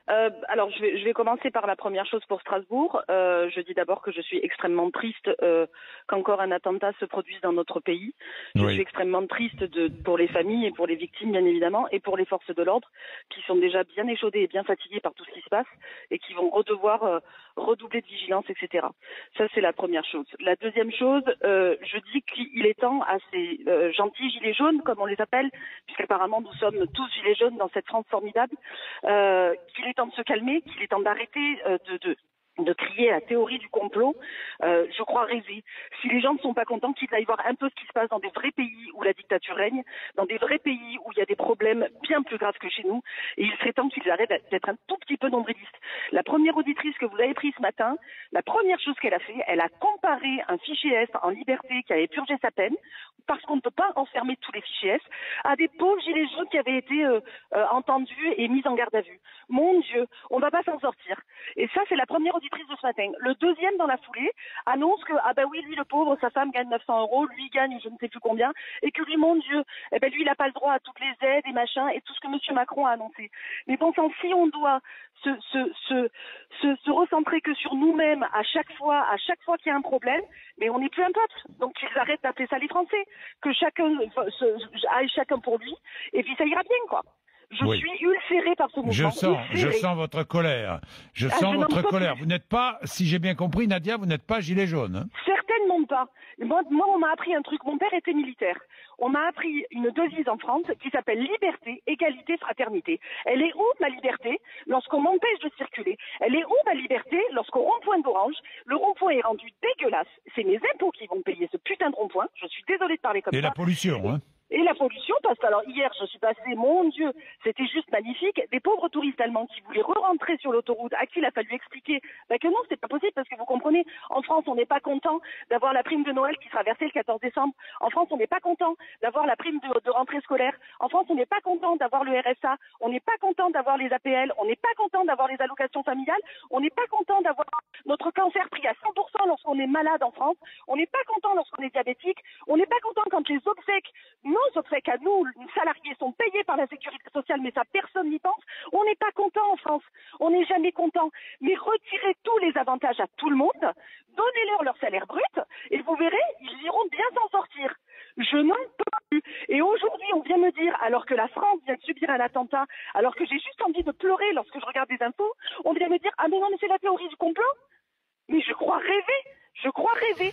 Alors, je vais commencer par la première chose pour Strasbourg. Je dis d'abord que je suis extrêmement triste qu'encore un attentat se produise dans notre pays. Je suis Oui. extrêmement triste pour les familles et pour les victimes, bien évidemment, et pour les forces de l'ordre qui sont déjà bien échaudées et bien fatiguées par tout ce qui se passe et qui vont redevoir redoubler de vigilance, etc. Ça, c'est la première chose. La deuxième chose, je dis qu'il est temps à ces gentils gilets jaunes, comme on les appelle, puisqu'apparemment nous sommes tous gilets jaunes dans cette France formidable, qu'il est temps de se calmer, qu'il est temps d'arrêter de crier la théorie du complot. Je crois rêver. Si les gens ne sont pas contents, qu'ils aillent voir un peu ce qui se passe dans des vrais pays où la dictature règne, dans des vrais pays où il y a des problèmes bien plus graves que chez nous, et il serait temps qu'ils arrêtent d'être un tout petit peu nombrilistes. La première auditrice que vous avez prise ce matin, la première chose qu'elle a fait, elle a comparé un fichier S en liberté qui avait purgé sa peine, parce qu'on ne peut pas enfermer tous les fichiers S, à des pauvres gilets jaunes qui avaient été entendus et mis en garde à vue. Mon Dieu, on ne va pas s'en sortir. Et ça, c'est la première auditrice de ce matin. Le deuxième, dans la foulée, annonce que, ah ben oui, lui, le pauvre, sa femme gagne 900 €, lui gagne je ne sais plus combien, et que lui, mon Dieu, eh ben lui, il n'a pas le droit à toutes les aides et machin, et tout ce que M. Macron a annoncé. Mais bon sang, si on doit se recentrer que sur nous-mêmes à chaque fois qu'il y a un problème, mais on n'est plus un peuple. Donc qu'ils arrêtent d'appeler ça les Français, que chacun aille chacun pour lui, et puis ça ira bien, quoi. Je suis ulcérée par ce mouvement. Je sens votre colère. Je sens votre colère. Vous n'êtes pas, si j'ai bien compris, Nadia, vous n'êtes pas gilet jaune. Hein? Certainement pas. Moi, on m'a appris un truc. Mon père était militaire. On m'a appris une devise en France qui s'appelle liberté, égalité, fraternité. Elle est où, ma liberté, lorsqu'on m'empêche de circuler? Elle est où, ma liberté, lorsqu'au rond-point d'Orange, le rond-point est rendu dégueulasse? C'est mes impôts qui vont payer ce putain de rond-point. Je suis désolée de parler comme ça. Et la pollution, hein? Et la pollution, parce que alors hier je suis passée, mon Dieu, c'était juste magnifique, des pauvres touristes allemands qui voulaient re-rentrer sur l'autoroute, à qui il a fallu expliquer que non, c'est pas possible, parce que vous comprenez, en France on n'est pas content d'avoir la prime de Noël qui sera versée le 14 décembre, en France on n'est pas content d'avoir la prime de rentrée scolaire, en France on n'est pas content d'avoir le RSA, on n'est pas content d'avoir les APL, on n'est pas content d'avoir les allocations familiales, on n'est pas content d'avoir notre cancer pris à 100% lorsqu'on est malade en France, on n'est pas content lorsqu'on est diabétique, on n'est pas content quand les obsèques, nos obsèques à nous, salariés, sont payés par la sécurité sociale, mais ça personne n'y pense. On n'est pas content en France, on n'est jamais content. Mais retirez tous les avantages à tout le monde, donnez-leur leur salaire brut, et vous verrez, ils iront bien s'en sortir. Je n'en peux plus. Et aujourd'hui, on vient me dire, alors que la France vient de subir un attentat, alors que j'ai juste envie de pleurer lorsque je regarde des infos, on vient me dire, ah mais non, mais c'est la théorie du complot. Mais je crois rêver.